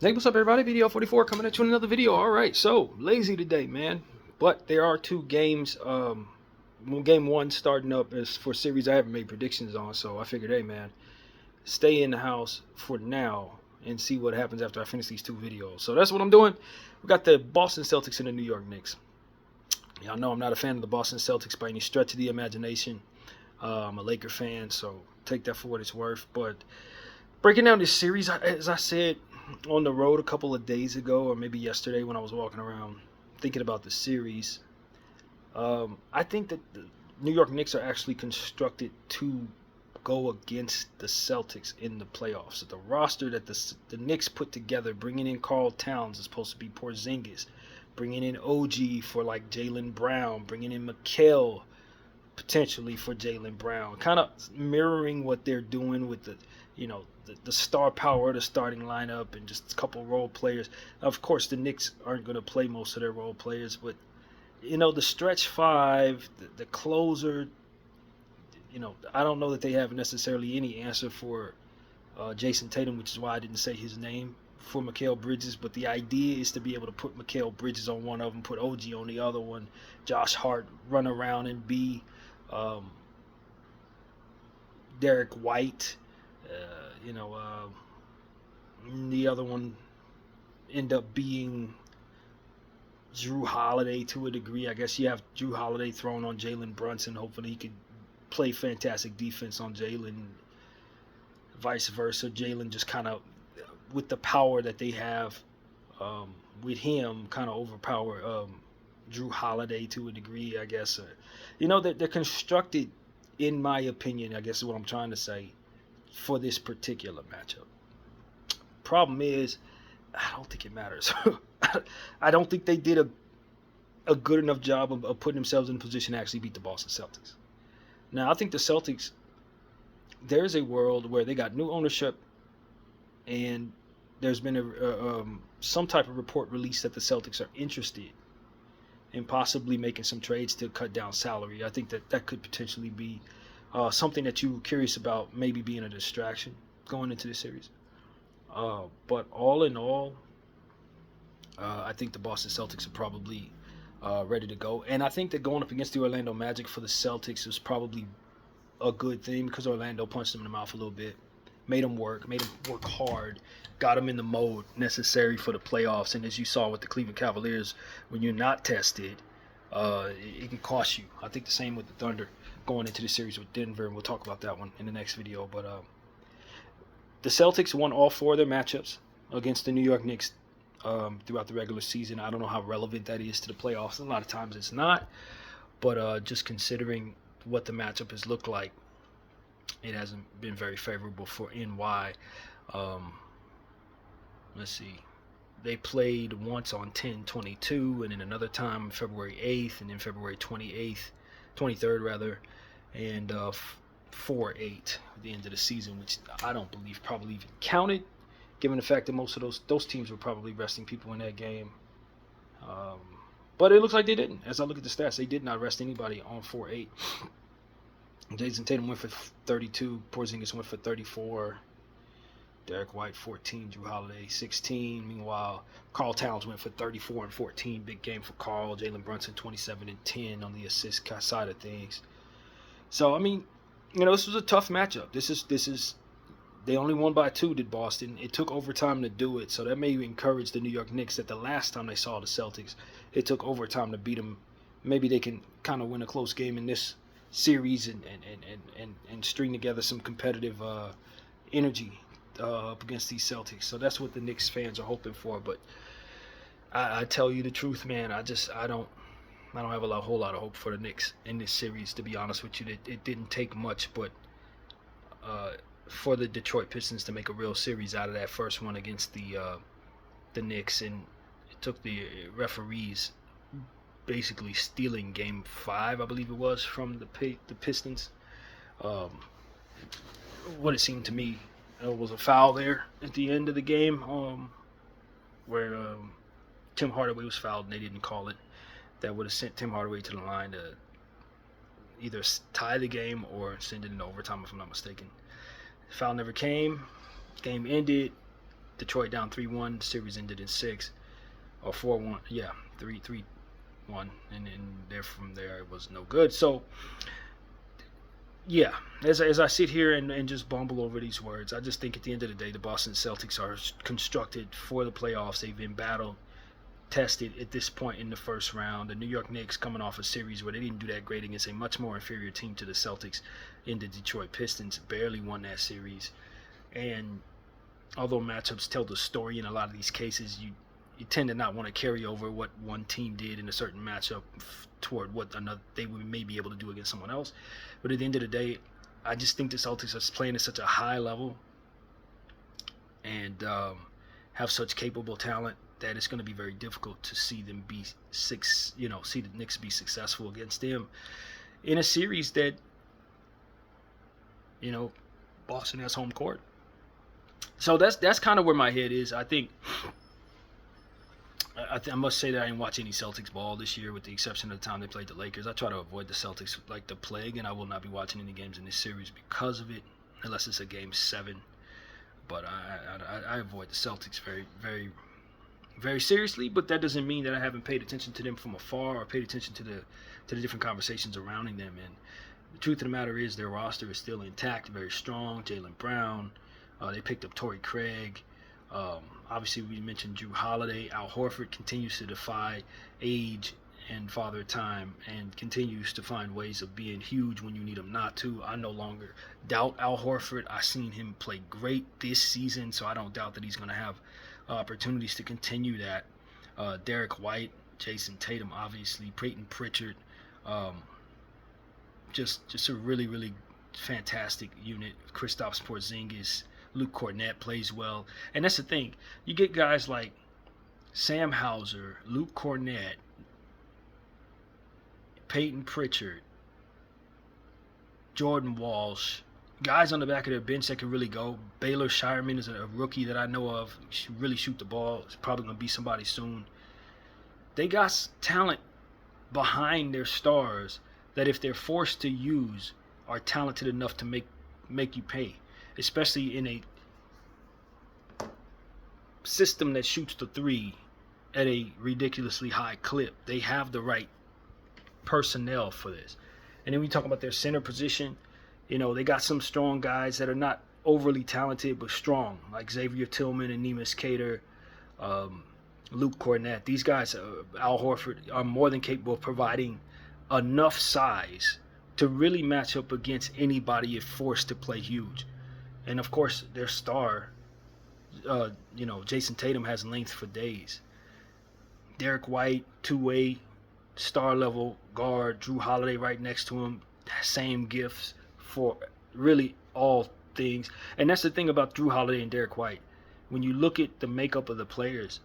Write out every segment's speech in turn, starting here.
Hey, what's up, everybody? BDL 44 coming at you in another video. All right, so lazy today, man. But there are two games. Game one starting up is for series I haven't made predictions on, so I figured, hey, man, stay in the house for now and see what happens after I finish these two videos. So that's what I'm doing. We got the Boston Celtics and the New York Knicks. Y'all know I'm not a fan of the Boston Celtics by any stretch of the imagination. I'm a Laker fan, so take that for what it's worth. But breaking down this series, as I said on the road a couple of days ago, or maybe yesterday when I was walking around thinking about the series, I think that the New York Knicks are actually constructed to go against the Celtics in the playoffs. The roster that the Knicks put together, bringing in Karl Towns is supposed to be Porzingis, bringing in OG for like Jaylen Brown, bringing in McHale potentially for Jaylen Brown, kind of mirroring what they're doing with the star power of the starting lineup and just a couple role players. Of course, the Knicks aren't going to play most of their role players, but the stretch five, the closer. I don't know that they have necessarily any answer for Jason Tatum, which is why I didn't say his name for Mikal Bridges. But the idea is to be able to put Mikal Bridges on one of them, put OG on the other one, Josh Hart run around and be um, Derek White. The other one end up being Drew Holiday to a degree. I guess you have Drew Holiday thrown on Jalen Brunson. Hopefully he could play fantastic defense on Jalen. Vice versa, Jalen just kind of with the power that they have with him, kind of overpower Drew Holiday to a degree. I guess that they're constructed, in my opinion. I guess is what I'm trying to say for this particular matchup. Problem is, I don't think it matters. I don't think they did a good enough job of putting themselves in a position to actually beat the Boston Celtics. Now, I think the Celtics, there's a world where they got new ownership, and there's been some type of report released that the Celtics are interested in possibly making some trades to cut down salary. I think that could potentially be something that you're curious about, maybe being a distraction going into the series. But all in all, I think the Boston Celtics are probably ready to go. And I think that going up against the Orlando Magic for the Celtics was probably a good thing because Orlando punched them in the mouth a little bit, made them work hard, got them in the mode necessary for the playoffs. And as you saw with the Cleveland Cavaliers, when you're not tested, it can cost you. I think the same with the Thunder going into the series with Denver, and we'll talk about that one in the next video. But the Celtics won all four of their matchups against the New York Knicks throughout the regular season. I don't know how relevant that is to the playoffs. A lot of times it's not. But just considering what the matchup has looked like, it hasn't been very favorable for NY. Let's see. They played once on 10/22, and then another time February 8th, and then February 28th, 23rd rather, and 4/8 at the end of the season, which I don't believe probably even counted, given the fact that most of those teams were probably resting people in that game. But it looks like they didn't. As I look at the stats, they did not rest anybody on 4/8. Jason Tatum went for 32. Porzingis went for 34. Derek White 14. Drew Holiday 16. Meanwhile, Karl Towns went for 34 and 14. Big game for Karl. Jalen Brunson 27 and 10 on the assist side of things. So I mean, this was a tough matchup. This is they only won by 2, did Boston. It took overtime to do it, so that may encourage the New York Knicks that the last time they saw the Celtics, it took overtime to beat them. Maybe they can kind of win a close game in this series and string together some competitive energy up against these Celtics. So that's what the Knicks fans are hoping for. But I tell you the truth, man. I don't have a whole lot of hope for the Knicks in this series. To be honest with you, it didn't take much, but for the Detroit Pistons to make a real series out of that first one against the Knicks, and it took the referees basically stealing Game 5, I believe it was, from the Pistons. What it seemed to me was a foul there at the end of the game, where Tim Hardaway was fouled and they didn't call it. That would have sent Tim Hardaway to the line to either tie the game or send it into overtime, if I'm not mistaken. Foul never came. Game ended. Detroit down 3-1. The series ended in 6 or 4-1. Yeah, 3-1, and there from there it was no good. So yeah, as I sit here and just bumble over these words, I just think at the end of the day, the Boston Celtics are constructed for the playoffs. They've been battle tested at this point in the first round. The New York Knicks coming off a series where they didn't do that great against a much more inferior team to the Celtics in the Detroit Pistons, barely won that series. And although matchups tell the story in a lot of these cases, you tend to not want to carry over what one team did in a certain matchup toward what another they may be able to do against someone else. But at the end of the day, I just think the Celtics are playing at such a high level and have such capable talent that it's going to be very difficult to see them see the Knicks be successful against them in a series that, Boston has home court. So that's kind of where my head is. I think I must say that I didn't watch any Celtics ball this year, with the exception of the time they played the Lakers. I try to avoid the Celtics like the plague, and I will not be watching any games in this series because of it, unless it's a Game 7. But I avoid the Celtics very, very, very seriously. But that doesn't mean that I haven't paid attention to them from afar or paid attention to the different conversations surrounding them. And the truth of the matter is their roster is still intact, very strong. Jaylen Brown, they picked up Torrey Craig. Obviously, we mentioned Jrue Holiday. Al Horford continues to defy age and father time and continues to find ways of being huge when you need him not to. I no longer doubt Al Horford. I've seen him play great this season, so I don't doubt that he's going to have opportunities to continue that. Derek White, Jason Tatum, obviously, Peyton Pritchard. Just a really, really fantastic unit. Kristaps Porzingis. Luke Cornett plays well. And that's the thing. You get guys like Sam Hauser, Luke Cornett, Peyton Pritchard, Jordan Walsh, guys on the back of their bench that can really go. Baylor Shireman is a rookie that I know of. He can really shoot the ball. He's probably going to be somebody soon. They got talent behind their stars that, if they're forced to use, are talented enough to make you pay. Especially in a system that shoots the three at a ridiculously high clip. They have the right personnel for this. And then we talk about their center position. They got some strong guys that are not overly talented but strong, like Xavier Tillman and Neemias Queta, Luke Cornett. These guys, Al Horford, are more than capable of providing enough size to really match up against anybody if forced to play huge. And of course, their star, Jason Tatum, has length for days. Derek White, two-way, star-level guard. Jrue Holiday right next to him. Same gifts for really all things. And that's the thing about Jrue Holiday and Derek White. When you look at the makeup of the players,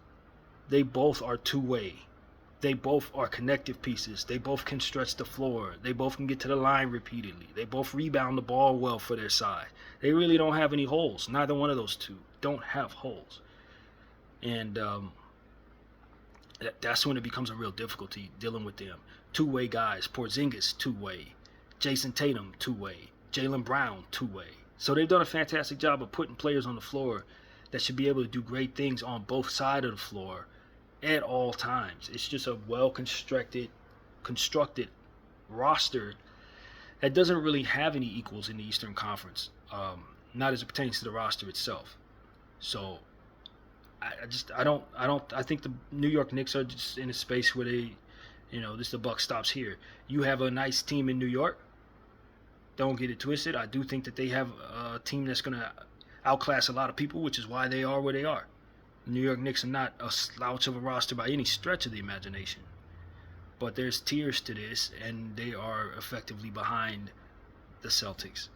they both are two-way. They both are connective pieces. They both can stretch the floor. They both can get to the line repeatedly. They both rebound the ball well for their side. They really don't have any holes. Neither one of those two don't have holes. And that's when it becomes a real difficulty dealing with them. Two-way guys. Porzingis, two-way. Jason Tatum, two-way. Jaylen Brown, two-way. So they've done a fantastic job of putting players on the floor that should be able to do great things on both sides of the floor at all times. It's just a constructed roster that doesn't really have any equals in the Eastern Conference, not as it pertains to the roster itself. So I think the New York Knicks are just in a space where they, the buck stops here. You have a nice team in New York. Don't get it twisted. I do think that they have a team that's going to outclass a lot of people, which is why they are where they are. The New York Knicks are not a slouch of a roster by any stretch of the imagination. But there's tiers to this, and they are effectively behind the Celtics,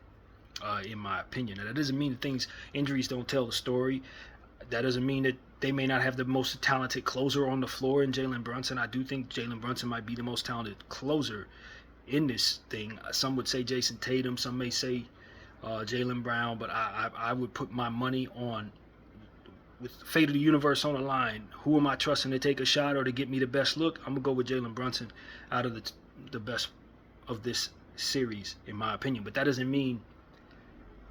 in my opinion. Now, that doesn't mean that injuries don't tell the story. That doesn't mean that they may not have the most talented closer on the floor in Jalen Brunson. I do think Jalen Brunson might be the most talented closer in this thing. Some would say Jason Tatum. Some may say Jaylen Brown. But I would put my money on, with the fate of the universe on the line, who am I trusting to take a shot or to get me the best look? I'm going to go with Jalen Brunson out of the best of this series, in my opinion. But that doesn't mean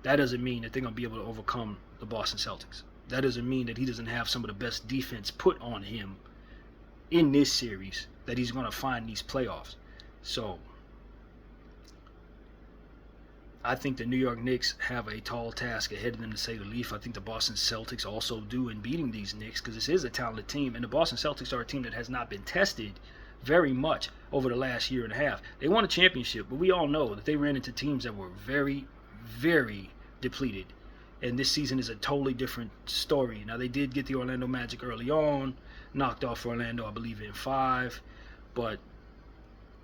that they're going to be able to overcome the Boston Celtics. That doesn't mean that he doesn't have some of the best defense put on him in this series that he's going to find these playoffs. So I think the New York Knicks have a tall task ahead of them, to say the least. I think the Boston Celtics also do in beating these Knicks, because this is a talented team, and the Boston Celtics are a team that has not been tested very much over the last year and a half. They won a championship, but we all know that they ran into teams that were very, very depleted. And this season is a totally different story. Now, they did get the Orlando Magic early on, knocked off Orlando, I believe, in 5. But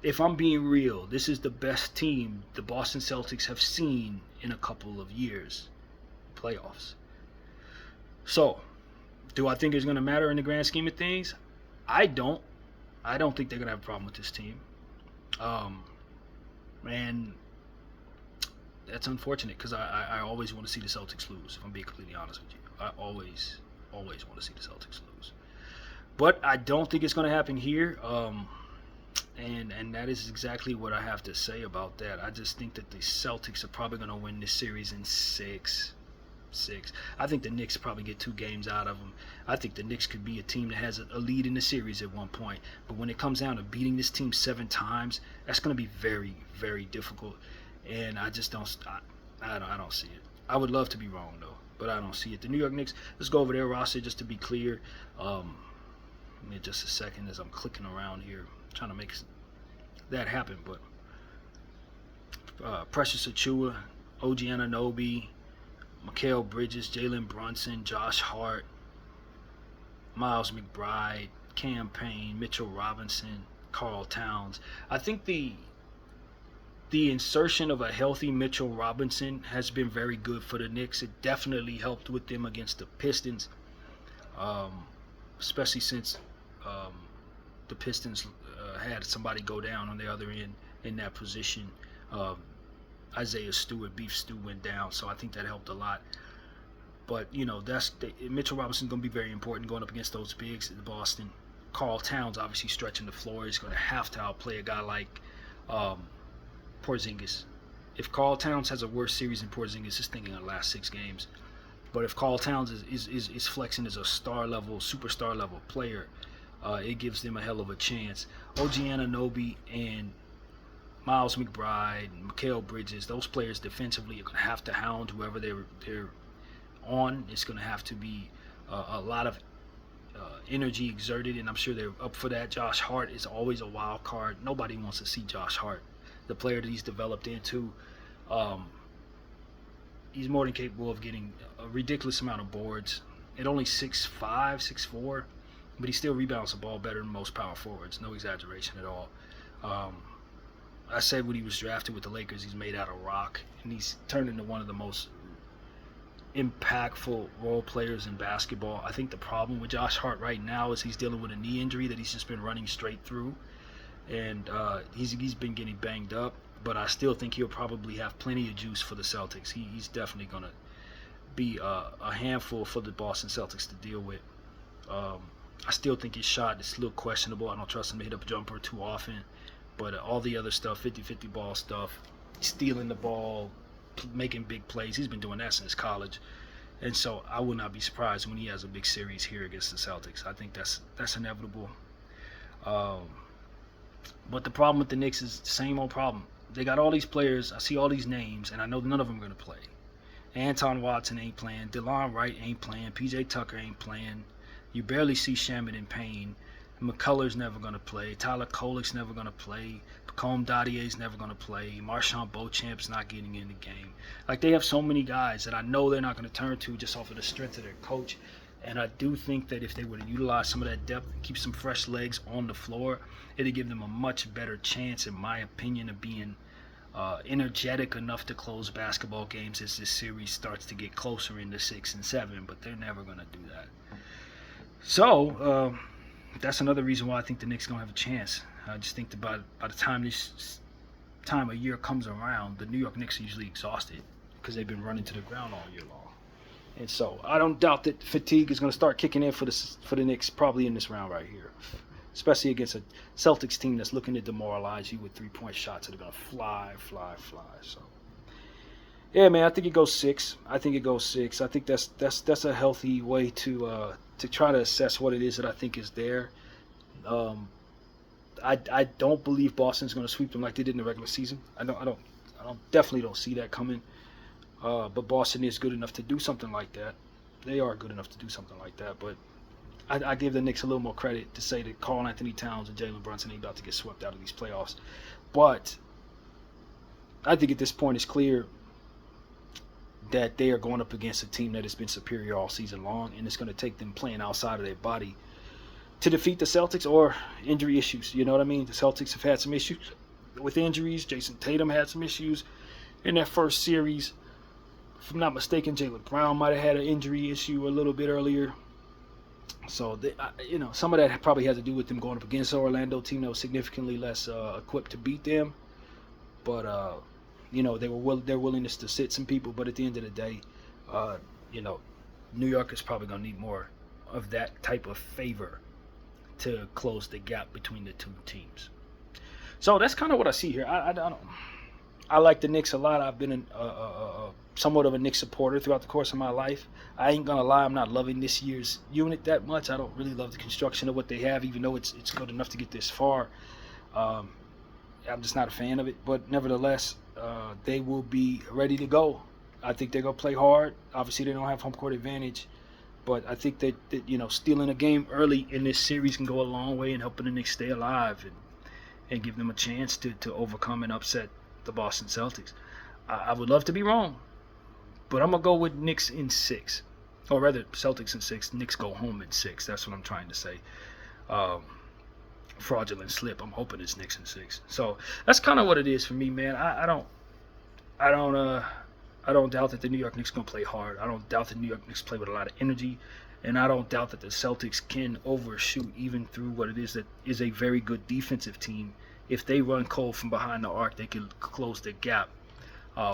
if I'm being real, this is the best team the Boston Celtics have seen in a couple of years, playoffs. So, do I think it's going to matter in the grand scheme of things? I don't think they're going to have a problem with this team. And that's unfortunate, because I always want to see the Celtics lose, if I'm being completely honest with you. I always want to see the Celtics lose. But I don't think it's going to happen here. And that is exactly what I have to say about that. I just think that the Celtics are probably going to win this series in 6. I think the Knicks probably get 2 games out of them. I think the Knicks could be a team that has a lead in the series at one point. But when it comes down to beating this team 7 times, that's going to be very, very difficult. And I just don't see it. I would love to be wrong, though, but I don't see it. The New York Knicks, let's go over their roster just to be clear. Give me just a second as I'm clicking around here, trying to make that happen. But Precious Achiuwa, OG Anunoby, Mikal Bridges, Jalen Brunson, Josh Hart, Miles McBride, Cam Payne, Mitchell Robinson, Karl Towns. I think the insertion of a healthy Mitchell Robinson has been very good for the Knicks. It definitely helped with them against the Pistons, especially since the Pistons had somebody go down on the other end in that position. Isaiah Stewart, Beef Stew, went down, so I think that helped a lot. But, Mitchell Robinson is going to be very important going up against those bigs in Boston. Karl Towns obviously stretching the floor. He's going to have to outplay a guy like Porzingis. If Karl Towns has a worse series than Porzingis, just thinking of the last 6 games. But if Karl Towns is flexing as a superstar level player, it gives them a hell of a chance. OG Anunoby and Miles McBride and Mikal Bridges, those players defensively are going to have to hound whoever they're on. It's going to have to be a lot of energy exerted, and I'm sure they're up for that. Josh Hart is always a wild card. Nobody wants to see Josh Hart, the player that he's developed into. He's more than capable of getting a ridiculous amount of boards. At only 6'5", 6'4", but he still rebounds the ball better than most power forwards. No exaggeration at all. I said when he was drafted with the Lakers, he's made out of rock, and he's turned into one of the most impactful role players in basketball. I think the problem with Josh Hart right now is he's dealing with a knee injury that he's just been running straight through, and he's been getting banged up. But I still think he'll probably have plenty of juice for the Celtics. He's definitely going to be a handful for the Boston Celtics to deal with. I still think his shot is a little questionable. I don't trust him to hit a jumper too often. But all the other stuff, 50-50 ball stuff, stealing the ball, making big plays, he's been doing that since college. And so I would not be surprised when he has a big series here against the Celtics. I think that's inevitable. But the problem with the Knicks is the same old problem. They got all these players. I see all these names, and I know none of them are going to play. Anton Watson ain't playing. DeLon Wright ain't playing. P.J. Tucker ain't playing. You barely see Shaman and Payne. McCullough's never going to play. Tyler Kolek's never going to play. Pacome Dadier's never going to play. Marshawn Beauchamp's not getting in the game. Like, they have so many guys that I know they're not going to turn to just off of the strength of their coach. And I do think that if they were to utilize some of that depth and keep some fresh legs on the floor, it'd give them a much better chance, in my opinion, of being energetic enough to close basketball games as this series starts to get closer into 6 and 7. But they're never going to do that. So, that's another reason why I think the Knicks are going to have a chance. I just think that by the time this time of year comes around, the New York Knicks are usually exhausted because they've been running to the ground all year long. And so I don't doubt that fatigue is going to start kicking in for the Knicks probably in this round right here, especially against a Celtics team that's looking to demoralize you with 3-point shots that are going to fly. So Yeah, man, I think it goes six. I think it goes six. I think that's a healthy way to try to assess what it is that I think is there. Um, I don't believe Boston's going to sweep them like they did in the regular season. I don't definitely don't see that coming. But Boston is good enough to do something like that. They are good enough to do something like that. But I give the Knicks a little more credit to say that Karl Anthony Towns and Jalen Brunson ain't about to get swept out of these playoffs. But I think at this point it's clear that they are going up against a team that has been superior all season long, and it's going to take them playing outside of their body to defeat the Celtics or injury issues. You know what I mean? The Celtics have had some issues with injuries. Jason Tatum had some issues in that first series. If I'm not mistaken, Jaylen Brown might have had an injury issue a little bit earlier. So, some of that probably has to do with them going up against an Orlando team that was significantly less equipped to beat them. But, their willingness to sit some people. But at the end of the day, uh, New York is probably going to need more of that type of favor to close the gap between the two teams. So that's kind of what I see here. I like the Knicks a lot. I've been somewhat of a Knicks supporter throughout the course of my life. I ain't gonna lie, I'm not loving this year's unit that much. I don't really love the construction of what they have, even though it's good enough to get this far. Um, I'm just not a fan of it. But nevertheless, they will be ready to go. I think they're gonna play hard. Obviously, they don't have home court advantage. But I think that stealing a game early in this series can go a long way in helping the Knicks stay alive and give them a chance to overcome and upset the Boston Celtics. I would love to be wrong, but I'm going to go with Knicks in 6. Or rather, Celtics in 6, Knicks go home in 6. That's what I'm trying to say. Fraudulent slip. I'm hoping it's Knicks in 6. So that's kind of what it is for me, man. I don't doubt that the New York Knicks going to play hard. I don't doubt that the New York Knicks play with a lot of energy. And I don't doubt that the Celtics can overshoot even through what it is that is a very good defensive team. If they run cold from behind the arc, they can close the gap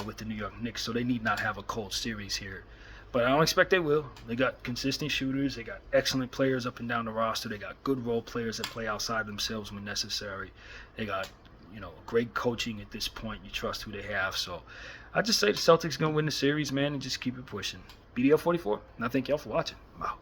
with the New York Knicks. So they need not have a cold series here. But I don't expect they will. They got consistent shooters. They got excellent players up and down the roster. They got good role players that play outside themselves when necessary. They got great coaching at this point. You trust who they have. So I just say the Celtics going to win the series, man, and just keep it pushing. BDL 44, and I thank y'all for watching. Wow.